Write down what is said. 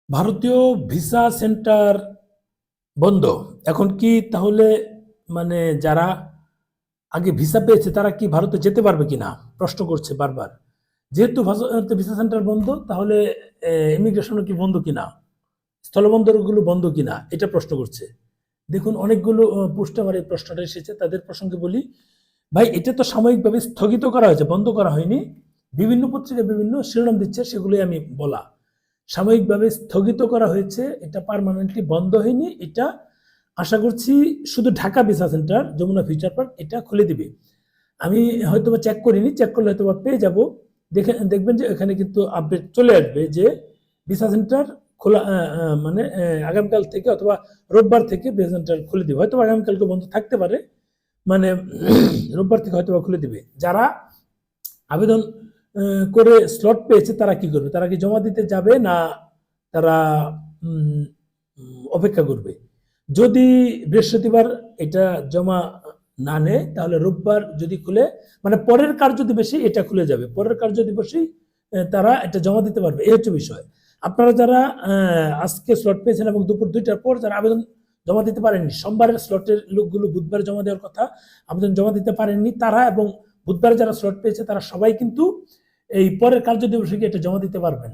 ভারতীয় visa centre বন্ধ। এখন কি তাহলে মানে যারা আগে ভিসা পেয়েছে তারা কি ভারতে যেতে পারবে কিনা প্রশ্ন করছে বারবার। যেহেতু ভিসা সেন্টার বন্ধ তাহলে ইমিগ্রেশনও কি বন্ধ কিনা, স্থলবন্দরগুলো বন্ধ কিনা এটা প্রশ্ন করছে। দেখুন অনেকগুলো পোস্ট আমার এই প্রশ্নটা এসেছে, তাদের প্রসঙ্গে বলি। ভাই এটা তো সাময়িকভাবে স্থগিত করা হয়েছে, বন্ধ করা হয়নি। বিভিন্ন পত্রিকায় বিভিন্ন শিরোনাম দিচ্ছে, সেগুলোই আমি বলা। সাময়িকভাবে স্থগিত করা হয়েছে, এটা পার্মানেন্টলি বন্ধ হয়নি। এটা আশা করছি শুধু Dhaka visa centre, Jamuna future park এটা খুলে দিবে। আমি হয়তোবা চেক করিনি, চেক করলে হয়তোবা পেয়ে যাব। দেখবেন যে এখানে কিন্তু আপডেট চলে আসবে যে ভিসা সেন্টার খোলা, মানে আগামীকাল থেকে অথবা রোববার থেকে ভিসা সেন্টার খুলে দিবে। হয়তো আগামীকালকে বন্ধ থাকতে পারে, মানে রোববার থেকে হয়তো খুলে দিবে। যারা আবেদন করে স্লট পেয়েছে তারা কি করবে? তারা কি জমা দিতে যাবে না তারা অপেক্ষা করবে? যদি বৃহস্পতিবার এটা জমা না নেয় তাহলে রোববার যদি খুলে, মানে পরের কার্যদিবসে এটা খুলে যাবে, পরের কার্যদিবসেই তারা এটা জমা দিতে পারবে। এই হচ্ছে বিষয়। আপনারা যারা আজকে স্লট পেয়েছেন এবং দুপুর 2টার পর যারা আবেদন জমা দিতে পারেননি, সোমবারের স্লটের লোকগুলো বুধবার জমা দেওয়ার কথা, আবেদন জমা দিতে পারেননি তারা, এবং বুধবারে যারা স্লট পেয়েছে তারা সবাই কিন্তু এই পরের কার্যদিবসে গিয়ে এটা জমা দিতে পারবেন।